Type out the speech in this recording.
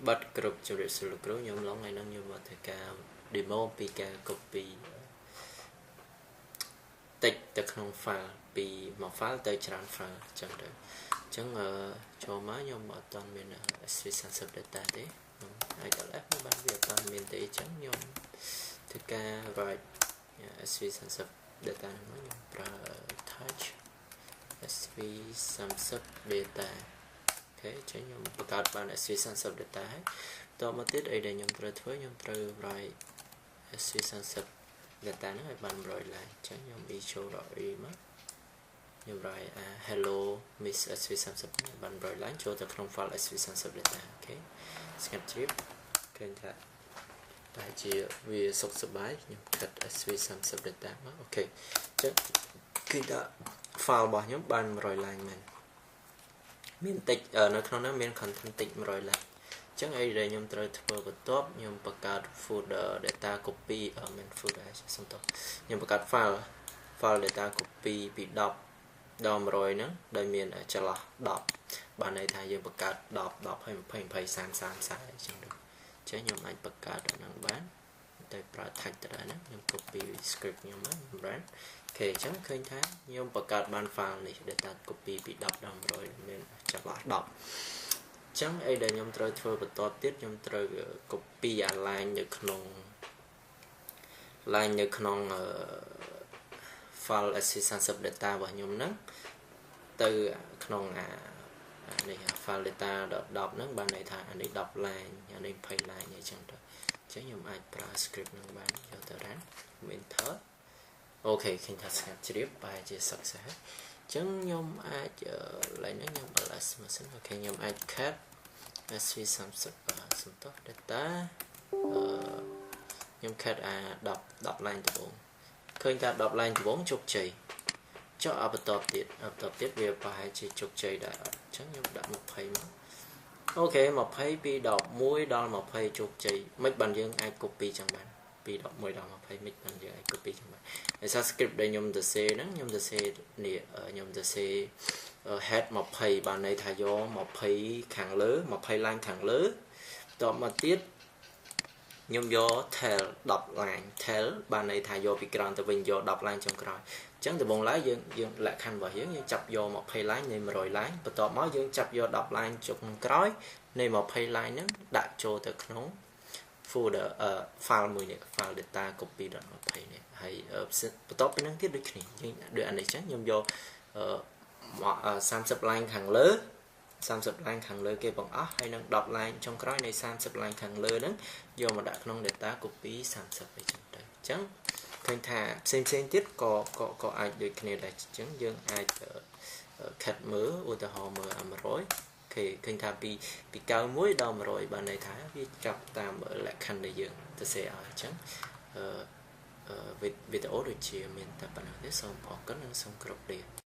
bắt group cho việc xử lý group nhóm lóng này năng như mà thời ca demo pk copy tích từ không file bị một file tới tràn file chẳng được chẳng cho má nhóm mà toàn miền SV sản xuất data đấy ai đã lắp nó bán việc toàn miền tế chẳng nhóm thời ca right SV sản xuất data nó nhóm touch SV sản xuất data ok chẳng nhómประกาศ បាន SV 30 data តមកទៀតអីដែលខ្ញុំត្រូវធ្វើខ្ញុំត្រូវ write SV 30 data ហ្នឹងឲ្យបាន100ឡើងចឹងខ្ញុំ show ដល់ មកខ្ញុំ write hello miss SV 30បាន100ឡើងចូលទៅក្នុង file SV 30 data អូខេស្ងាត់ជ្រាបឃើញថាតែជាវាសុខសប្បាយខ្ញុំកាត់ SV 30 data មកអូខេចឹងគឺថា file របស់ខ្ញុំបាន100ឡើងមែនមានតិចនៅក្នុងនោះមាន content តិច100ឡើងអញ្ចឹងអីដែលខ្ញុំត្រូវធ្វើបន្ទាប់ខ្ញុំបង្កើត folder data copy មាន folder សំទោសខ្ញុំបង្កើត file data copy ពី10ដល់100ហ្នឹងដោយមានចន្លោះ10បានន័យថាយើងបង្កើត10 20 20 20 30 30 40អញ្ចឹងទៅអញ្ចឹងខ្ញុំអាចបង្កើតដល់ហ្នឹងបានតែប្រើ tag ទៅដែរណាខ្ញុំ copy script ខ្ញុំមកខ្ញុំ run អូខេអញ្ចឹងឃើញថាខ្ញុំបង្កើតបាន file នេះ data copy ពី10ដល់100មានចន្លោះ10អញ្ចឹងអីដែលខ្ញុំត្រូវធ្វើបន្តទៀតខ្ញុំត្រូវ copy align នៅក្នុង file SV30 data របស់ខ្ញុំហ្នឹងទៅក្នុងនេះ file data 10ហ្នឹងបានន័យថាអានេះ10 line អានេះ20 line អញ្ចឹងទៅអញ្ចឹងខ្ញុំអាចប្រើ script ហ្នឹងបានយកទៅ run enter អូខេឃើញថាស្ងាត់ជ្រាបបែរជា success អញ្ចឹងខ្ញុំអាច ឡើងហ្នឹងខ្ញុំ ls មកសិនអូខេខ្ញុំអាច cut SV30 សំទោស data ខ្ញុំ cut 10 line ដំបូងឃើញថា10 line ដំបូងជោគជ័យចុះបន្តទៀតវាប្រហែលជាជោគជ័យដែរអញ្ចឹងខ្ញុំដាក់20មកអូខេ20ពី11ដល់20ជោគជ័យមិនបានយើងអាច copy ចឹងបានពី11ដល់20មិនបានយើងអាច copy ចឹងបានដោយសារ script ដែលខ្ញុំសរសេរហ្នឹងខ្ញុំសរសេរនេះខ្ញុំសរសេរ head 20បានន័យថាយក20ខាងលើ20 line ខាងលើតមកទៀតខ្ញុំយក tail 10 line tail បានន័យថាយកពីក្រោយទៅវិញយក10 line ចុងក្រោយអញ្ចឹងដំបូងឡើយយើងលក្ខខណ្ឌរបស់យើងចាប់យក20 line នៃ100 line បន្ទាប់មកយើងចាប់យក10 line ចុងក្រោយនៃ20 line ហ្នឹងដាក់ចូលទៅក្នុង folder file មួយនេះ file data copy .20 នេះហើយបន្ទាប់ពីហ្នឹងទៀតដូចគ្នាយើងដូចអានេះចឹងខ្ញុំយក30 line ខាងលើ30 line ខាងលើគេបងអស់ហើយនឹង10 line ចុងក្រោយនៃ30 line ខាងលើហ្នឹងយកមកដាក់ក្នុង data copy 30អីចឹងទៅអញ្ចឹងឃើញថាផ្សេងទៀតក៏អាចដូចគ្នាដែរអញ្ចឹងយើងអាច cut មើលឧទាហរណ៍មើល100គេឃើញថាពី91ដល់100បានន័យថាវាចាប់តាមលក្ខខណ្ឌដែលយើងទៅសេឲ្យអញ្ចឹងវីដេអូដូចជាមានតែប៉ុណ្ណឹងទេសូមអរគុណនិងសូមគោរពលា